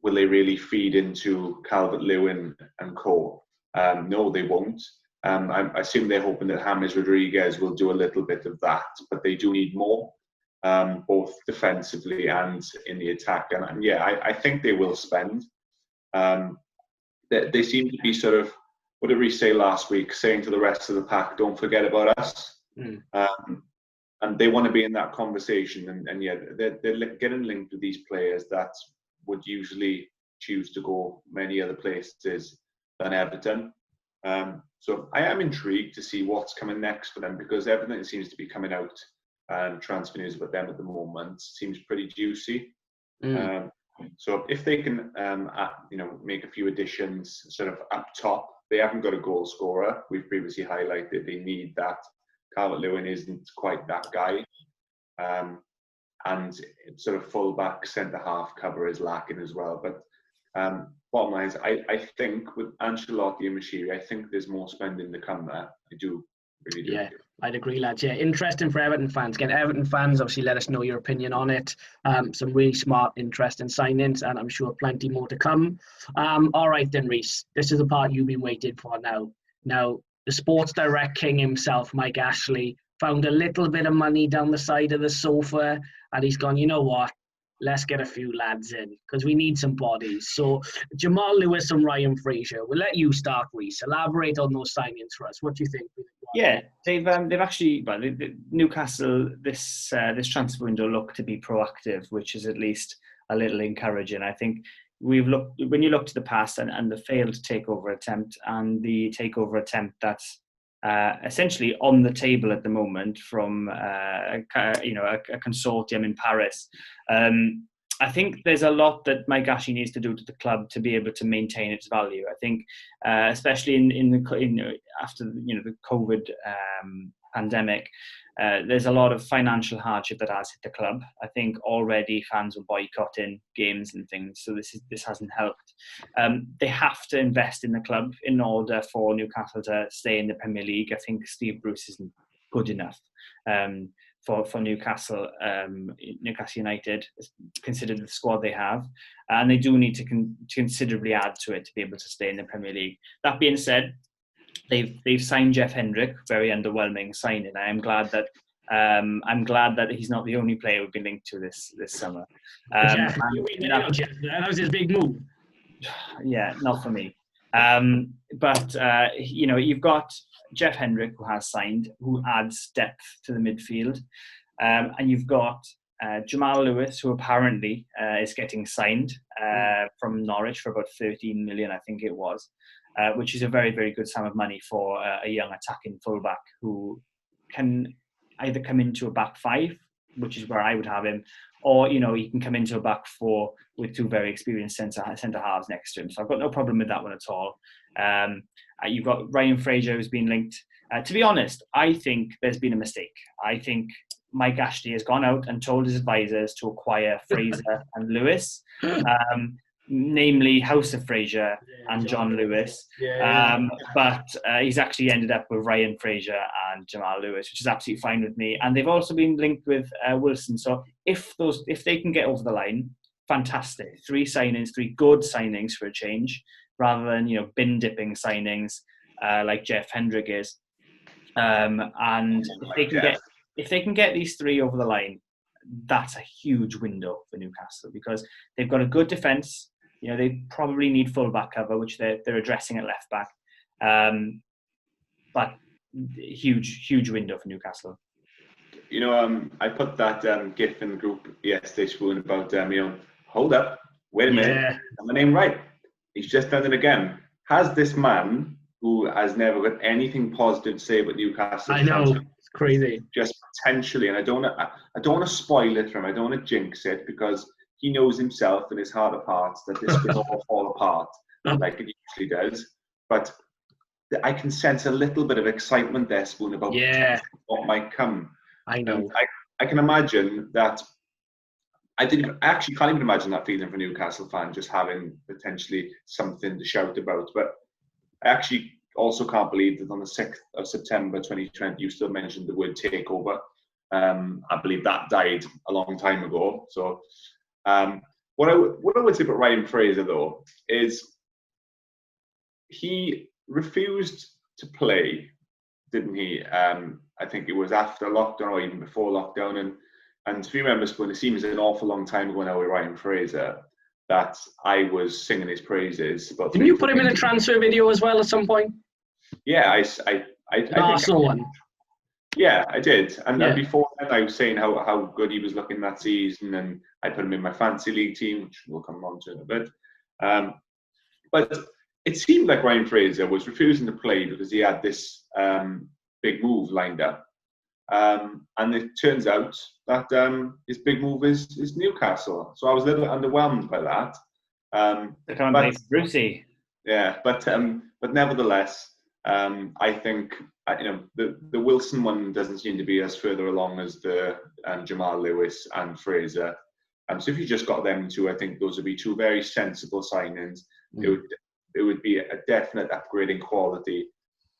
will they really feed into Calvert-Lewin and co? No, they won't. I assume they're hoping that James Rodriguez will do a little bit of that, but they do need more, both defensively and in the attack. And yeah, I think they will spend. They seem to be sort of, what did Reece say last week, saying to the rest of the pack, don't forget about us. And they want to be in that conversation. And yeah, they're getting linked with these players that would usually choose to go many other places than Everton. So I am intrigued to see what's coming next for them, because everything seems to be coming out and transfer news about them at the moment seems pretty juicy. So if they can, make a few additions sort of up top, they haven't got a goal scorer. We've previously highlighted they need that. Calvert-Lewin isn't quite that guy. And sort of full-back, centre-half cover is lacking as well. But bottom line is, I think with Ancelotti and Mashiri, I think there's more spending to come there. I do, really do. Yeah, I'd agree, lads. Yeah, interesting for Everton fans. Again, Everton fans, obviously let us know your opinion on it. Some really smart, interesting signings, and I'm sure plenty more to come. All right then, Reece. This is the part you've been waiting for now. Now, the Sports Direct king himself, Mike Ashley, found a little bit of money down the side of the sofa, and he's gone, you know what? Let's get a few lads in, because we need some bodies. So Jamal Lewis and Ryan Fraser, we'll let you start, Reece. Elaborate on those signings for us. What do you think? Yeah, they've actually, well, Newcastle, this transfer window looked to be proactive, which is at least a little encouraging. I think when you look to the past and the failed takeover attempt and the takeover attempt that's essentially on the table at the moment from a consortium in Paris. I think there's a lot that Mike Ashley needs to do to the club to be able to maintain its value. I think, especially after the COVID pandemic, there's a lot of financial hardship that has hit the club. I think already fans were boycotting games and things, so this hasn't helped. They have to invest in the club in order for Newcastle to stay in the Premier League. I think Steve Bruce isn't good enough for Newcastle United, considered the squad they have, and they do need to considerably add to it to be able to stay in the Premier League. That being said, they've signed Jeff Hendrick, very underwhelming signing. I'm glad that he's not the only player we've been linked to this summer. That was his big move. Yeah, not for me. But you've got Jeff Hendrick, who has signed, who adds depth to the midfield, and you've got Jamal Lewis, who apparently is getting signed from Norwich for about 13 million, I think it was, which is a very, very good sum of money for a young attacking fullback who can either come into a back five, which is where I would have him, or he can come into a back four with two very experienced centre halves next to him. So I've got no problem with that one at all. You've got Ryan Fraser, who's been linked. To be honest, I think there's been a mistake. I think Mike Ashley has gone out and told his advisors to acquire Fraser and Lewis, namely House of Fraser and John Lewis. But he's actually ended up with Ryan Fraser and Jamal Lewis, which is absolutely fine with me. And they've also been linked with Wilson. So if they can get over the line, fantastic. 3 good signings for a change, rather than bin dipping signings like Jeff Hendrick is. And if they can get these 3 over the line, that's a huge window for Newcastle, because they've got a good defence. They probably need full-back cover, which they're addressing at left-back. But huge window for Newcastle. I put that GIF in the group yesterday, spooning about, hold up, wait a minute, got my name right. He's just done it again. Has this man, who has never got anything positive to say about Newcastle, I know, it's crazy, just potentially, and I don't want to spoil it for him, I don't want to jinx it, because he knows himself in his heart of hearts that this could all fall apart like it usually does. But I can sense a little bit of excitement there, Spoon, about what might come. I know. And I can imagine that. I actually can't even imagine that feeling for a Newcastle fan, just having potentially something to shout about. But I actually also can't believe that on the 6th of September 2020, you still mentioned the word takeover. I believe that died a long time ago. So what I would say about Ryan Fraser, though, is he refused to play, didn't he? I think it was after lockdown or even before lockdown. And if you remember, Spoon, it seems an awful long time ago now with Ryan Fraser that I was singing his praises. Didn't you put him in a transfer video as well at some point? Yeah, I Arsenal one. Yeah, I did. And before that, I was saying how good he was looking that season, and I put him in my fantasy league team, which we'll come on to in a bit. But it seemed like Ryan Fraser was refusing to play because he had this big move lined up. And it turns out that his big move is Newcastle. So I was a little underwhelmed by that. They can't play Brucey. Yeah, but nevertheless, I think the Wilson one doesn't seem to be as further along as the Jamal Lewis and Fraser. So if you just got them two, I think those would be two very sensible signings. It would be a definite upgrade in quality.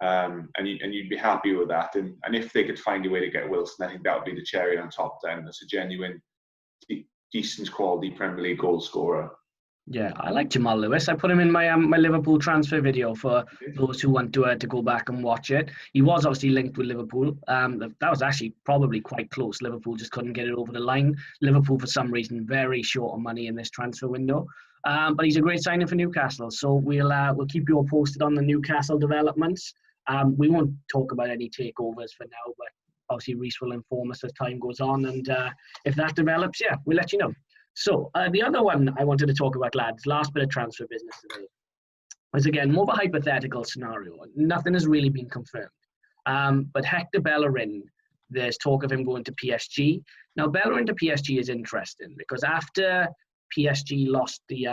And you'd be happy with that. And if they could find a way to get Wilson, I think that would be the cherry on top then. That's a genuine, decent quality Premier League goal scorer. Yeah, I like Jamal Lewis. I put him in my my Liverpool transfer video for those who want to go back and watch it. He was obviously linked with Liverpool. That was actually probably quite close. Liverpool just couldn't get it over the line. Liverpool, for some reason, very short on money in this transfer window. But he's a great signing for Newcastle. So we'll keep you all posted on the Newcastle developments. We won't talk about any takeovers for now, but obviously Reece will inform us as time goes on. And if that develops, we'll let you know. So the other one I wanted to talk about, lads, last bit of transfer business today, was again more of a hypothetical scenario. Nothing has really been confirmed. But Hector Bellerin, there's talk of him going to PSG. Now, Bellerin to PSG is interesting because after PSG lost the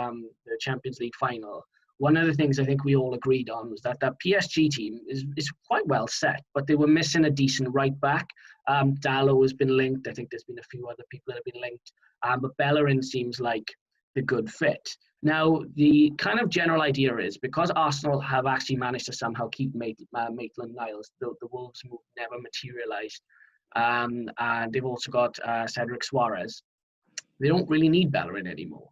Champions League final, one of the things I think we all agreed on was that PSG team is quite well set, but they were missing a decent right back. Dalot has been linked. I think there's been a few other people that have been linked. But Bellerin seems like the good fit. Now, the kind of general idea is because Arsenal have actually managed to somehow keep Maitland-Niles, the Wolves move never materialised, and they've also got Cedric Suarez. They don't really need Bellerin anymore.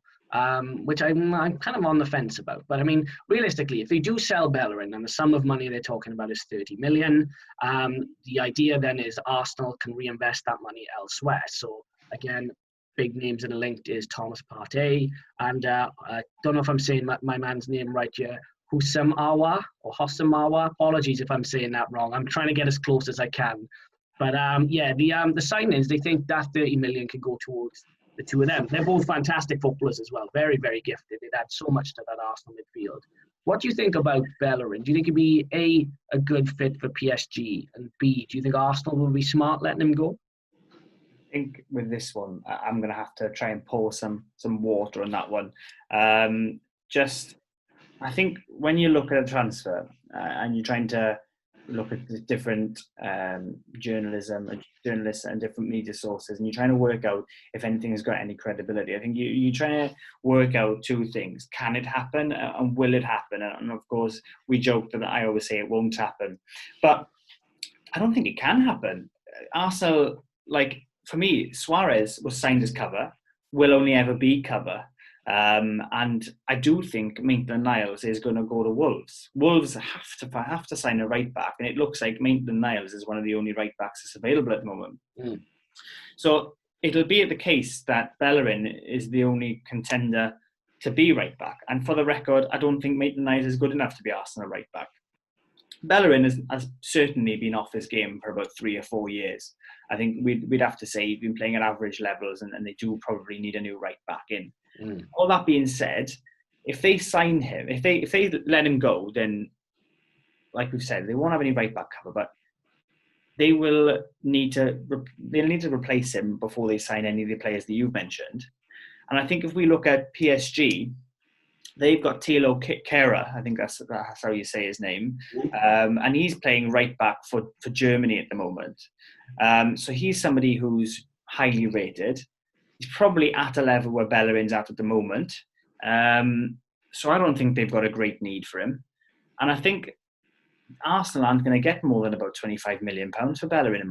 Which I'm kind of on the fence about. But I mean, realistically, if they do sell Bellerin and the sum of money they're talking about is 30 million, the idea then is Arsenal can reinvest that money elsewhere. So again, big names that are linked is Thomas Partey, and I don't know if I'm saying my man's name right here, Houssem Aouar or Hossam Aouar. Apologies if I'm saying that wrong. I'm trying to get as close as I can. But the signings, they think that 30 million can go towards the two of them. They're both fantastic footballers as well. Very, very gifted. They'd add so much to that Arsenal midfield. What do you think about Bellerin? Do you think he'd be a good fit for PSG, and B, do you think Arsenal will be smart letting him go? I think with this one, I'm going to have to try and pour some water on that one. I think when you look at a transfer and you're trying to look at the different journalists and different media sources, and you're trying to work out if anything has got any credibility. I think you're trying to work out two things. Can it happen and will it happen? And of course, we joke that I always say it won't happen. But I don't think it can happen. Arsenal, for me, Suarez was signed as cover, will only ever be cover. And I do think Maitland-Niles is going to go to Wolves. Wolves have to sign a right back, and it looks like Maitland-Niles is one of the only right backs that's available at the moment. So it'll be the case that Bellerin is the only contender to be right back. And for the record, I don't think Maitland-Niles is good enough to be Arsenal right back. Bellerin has certainly been off his game for about 3 or 4 years. I think we'd have to say he's been playing at average levels, and they do probably need a new right back in. All that being said, if they sign him, if they let him go, then, like we've said, they won't have any right back cover, but they'll need to replace him before they sign any of the players that you've mentioned. And I think if we look at PSG, they've got Thilo Kehrer, I think that's how you say his name, and he's playing right back for Germany at the moment. So he's somebody who's highly rated. He's probably at a level where Bellerin's at the moment. So I don't think they've got a great need for him. And I think Arsenal aren't going to get more than about £25 million for Bellerin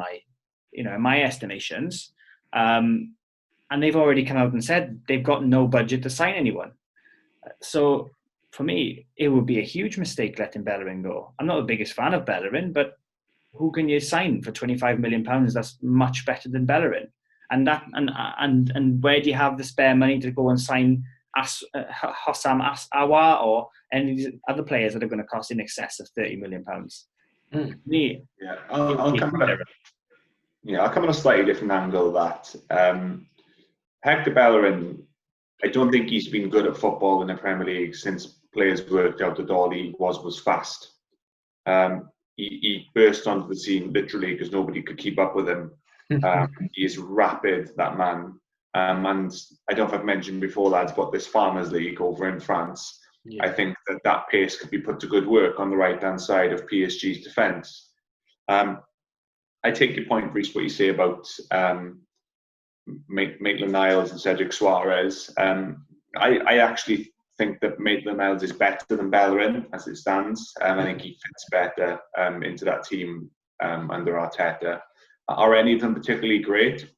in my estimations. And they've already come out and said they've got no budget to sign anyone. So for me, it would be a huge mistake letting Bellerin go. I'm not the biggest fan of Bellerin, but who can you sign for £25 million that's much better than Bellerin? And where do you have the spare money to go and sign Hossam Aouar or any of these other players that are going to cost in excess of £30 million? I'll come on a slightly different angle. That Hector Bellerin, I don't think he's been good at football in the Premier League since players worked out that all he was fast. He burst onto the scene literally because nobody could keep up with him. He is rapid, that man. And I don't know if I've mentioned before, lads, but this Farmers League over in France, I think that pace could be put to good work on the right-hand side of PSG's defence. I take your point, Reece, what you say about Maitland-Niles and Cedric Suarez. I actually think that Maitland-Niles is better than Bellerin as it stands. I think he fits better into that team under Arteta. Are any of them particularly great?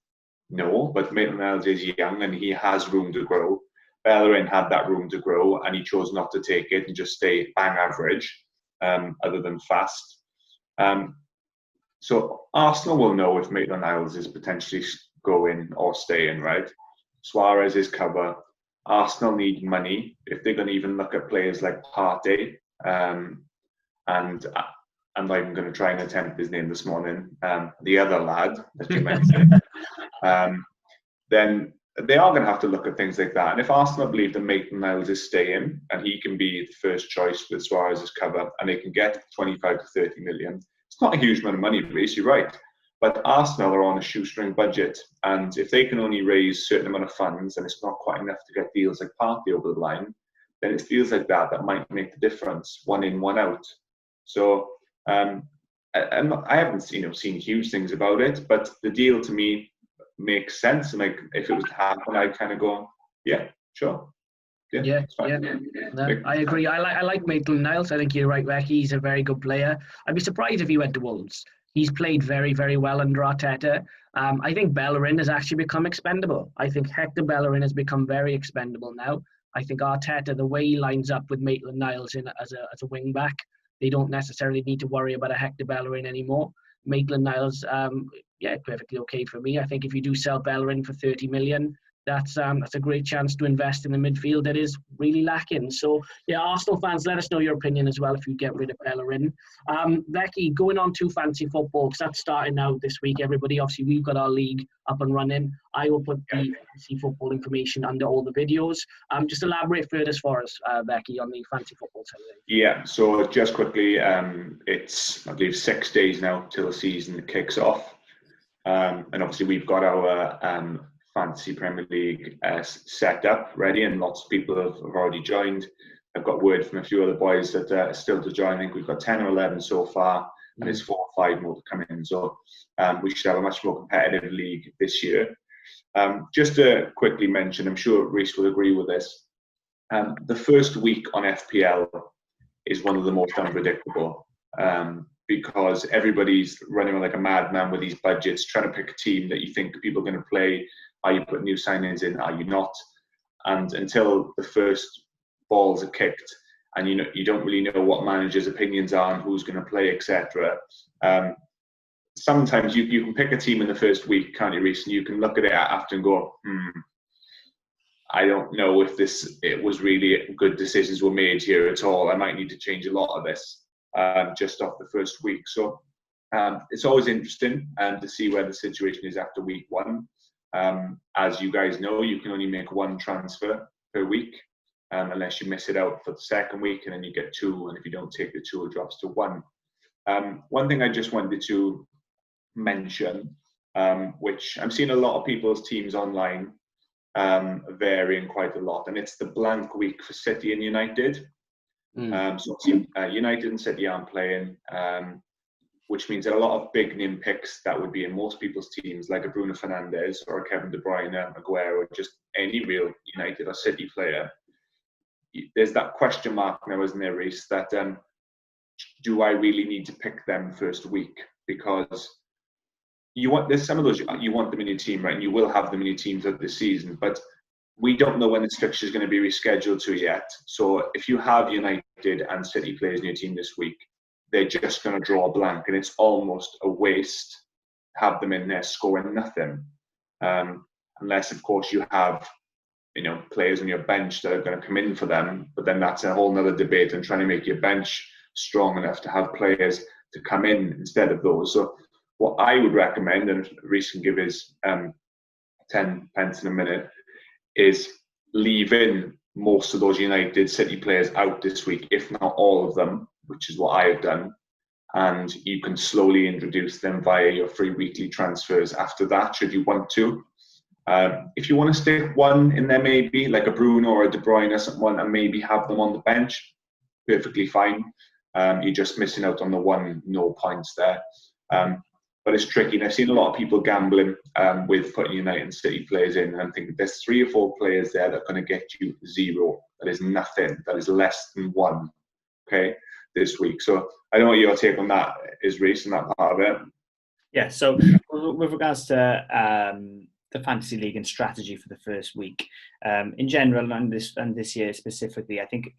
No, but Maitland-Niles is young and he has room to grow. Bellerin had that room to grow and he chose not to take it and just stay bang average, other than fast. So Arsenal will know if Maitland-Niles is potentially going or staying, right? Suarez is cover. Arsenal need money. If they're going to even look at players like Partey, and I'm not even going to try and attempt his name this morning, the other lad that you mentioned, then they are going to have to look at things like that. And if Arsenal believe that Maitland-Niles is staying and he can be the first choice with Suarez's cover and they can get 25 to 30 million, it's not a huge amount of money, Reece, you're right. But Arsenal are on a shoestring budget, and if they can only raise a certain amount of funds and it's not quite enough to get deals like Partey over the line, then it's deals like that might make the difference, one in, one out. So I haven't seen huge things about it, but the deal to me makes sense. And like, if it was to happen, I'd kind of go, yeah, sure. Yeah. No, I agree. I like Maitland-Niles. I think you're right, Becky. He's a very good player. I'd be surprised if he went to Wolves. He's played very, very well under Arteta. I think Bellerin has actually become expendable. I think Hector Bellerin has become very expendable now. I think Arteta, the way he lines up with Maitland-Niles as a wing back, they don't necessarily need to worry about a Hector Bellerin anymore. Maitland-Niles, perfectly okay for me. I think if you do sell Bellerin for 30 million, that's a great chance to invest in the midfield that is really lacking. So, yeah, Arsenal fans, let us know your opinion as well if you get rid of Bellerin. Becky, going on to fantasy football, because that's starting now this week, everybody. Obviously, we've got our league up and running. I will put the fantasy football information under all the videos. Just elaborate further for us, Becky, on the fantasy football side. Yeah, so just quickly, it's, I believe, 6 days now till the season kicks off. And obviously, we've got our Fantasy Premier League set up, ready, and lots of people have already joined. I've got word from a few other boys that are still to join. I think we've got 10 or 11 so far, and there's 4 or 5 more to come in. So we should have a much more competitive league this year. Just to quickly mention, I'm sure Reece will agree with this, the first week on FPL is one of the most unpredictable, because everybody's running like a madman with these budgets, trying to pick a team that you think people are going to play. Are you putting new signings in? Are you not? And until the first balls are kicked, and you don't really know what managers' opinions are and who's going to play, etc. Sometimes you can pick a team in the first week, can't you, Reece? And you can look at it after and go, I don't know if it was really good decisions were made here at all. I might need to change a lot of this just off the first week. So it's always interesting to see where the situation is after week 1. As you guys know, you can only make 1 transfer per week unless you miss it out for the second week, and then you get 2, and if you don't take the 2, it drops to 1. One thing I just wanted to mention, which I'm seeing a lot of people's teams online, varying quite a lot, and it's the blank week for City and United. So United and City aren't playing, which means that a lot of big name picks that would be in most people's teams, like a Bruno Fernandes or a Kevin De Bruyne, Aguero, or just any real United or City player, there's that question mark now, isn't there, Reece, that do I really need to pick them first week? Because there's some of those you want them in your team, right? And you will have them in your team throughout this season, but we don't know when this fixture is going to be rescheduled to yet. So if you have United and City players in your team this week, they're just going to draw a blank, and it's almost a waste to have them in there scoring nothing, unless of course you have players on your bench that are going to come in for them. But then that's a whole nother debate, and trying to make your bench strong enough to have players to come in instead of those. So what I would recommend, and Reece can give his 10 pence in a minute, is leaving most of those United City players out this week, if not all of them, which is what I have done. And you can slowly introduce them via your free weekly transfers after that, should you want to. If you want to stick one in there, maybe like a Bruno or a De Bruyne or someone, and maybe have them on the bench, perfectly fine. You're just missing out on the one no points there. But it's tricky, and I've seen a lot of people gambling with putting United and City players in, and I'm thinking there's 3 or 4 players there that are going to get you 0. That is nothing. That is less than 1, okay, this week. So I don't know what your take on that is, Reece, and that part of it. Yeah, so with regards to the Fantasy League and strategy for the first week, in general, and this year specifically, I think,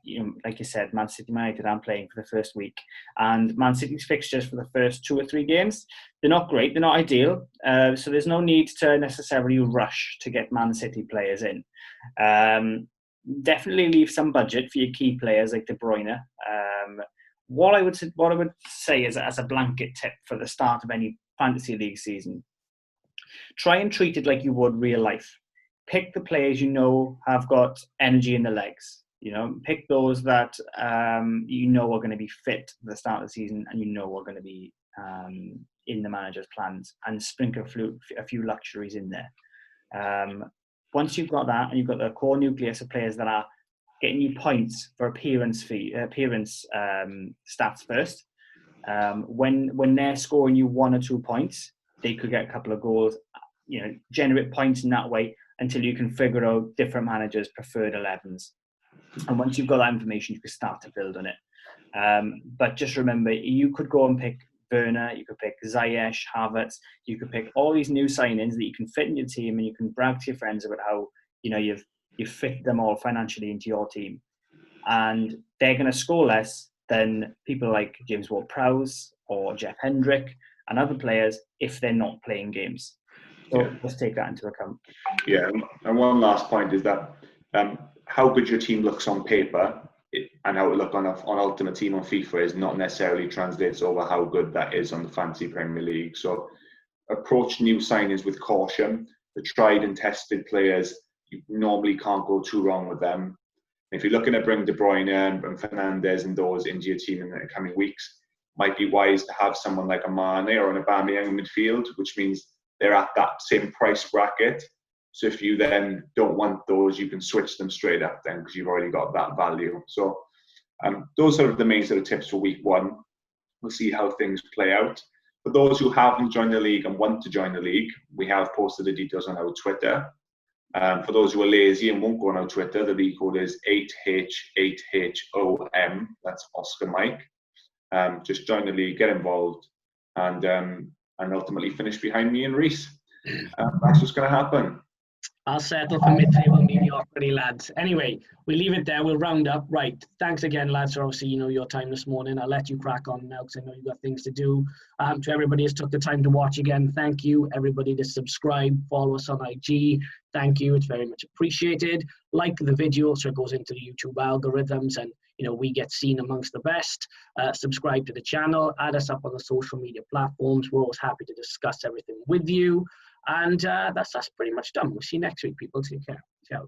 like you said, Man City United aren't playing for the first week, and Man City's fixtures for the first 2 or 3 games, they're not great, they're not ideal, so there's no need to necessarily rush to get Man City players in. Definitely leave some budget for your key players like De Bruyne. What I would say is, as a blanket tip for the start of any Fantasy League season, try and treat it like you would real life. Pick the players have got energy in the legs. Pick those that are going to be fit for the start of the season, and are going to be in the manager's plans, and sprinkle a few luxuries in there. Once you've got that, and you've got the core nucleus of players that are getting you points for appearance stats first, when they're scoring you 1 or 2 points, they could get a couple of goals, generate points in that way until you can figure out different managers' preferred 11s. And once you've got that information, you can start to build on it. But just remember, you could go and pick Werner, you could pick Ziyech, Havertz, you could pick all these new signings that you can fit in your team, and you can brag to your friends about how you've fit them all financially into your team. And they're going to score less than people like James Ward-Prowse or Jeff Hendrick and other players if they're not playing games. So let's take that into account. Yeah, and one last point is that how good your team looks on paper and how it look on Ultimate Team on FIFA is not necessarily translates over how good that is on the Fantasy Premier League. So approach new signings with caution. The tried and tested players, you normally can't go too wrong with them. If you're looking to bring De Bruyne and Fernandes and those into your team in the coming weeks, might be wise to have someone like a Mane or an Aubameyang in midfield, which means they're at that same price bracket. So if you then don't want those, you can switch them straight up then, because you've already got that value. So those are the main sort of tips for week 1. We'll see how things play out. For those who haven't joined the league and want to join the league, we have posted the details on our Twitter. For those who are lazy and won't go on our Twitter, the league code is 8H8HOM. That's Oscar Mike. Just join the league, get involved, and ultimately finish behind me and Reece. That's what's going to happen. I'll settle for mid-table mediocrity, lads. Anyway, we'll leave it there. We'll round up. Right. Thanks again, lads, for obviously, your time this morning. I'll let you crack on now because I know you've got things to do. To everybody who's took the time to watch again, thank you. Everybody to subscribe, follow us on IG. Thank you. It's very much appreciated. Like the video so it goes into the YouTube algorithms and, we get seen amongst the best. Subscribe to the channel. Add us up on the social media platforms. We're always happy to discuss everything with you. And that's pretty much done. We'll see you next week, people. Take care. Ciao.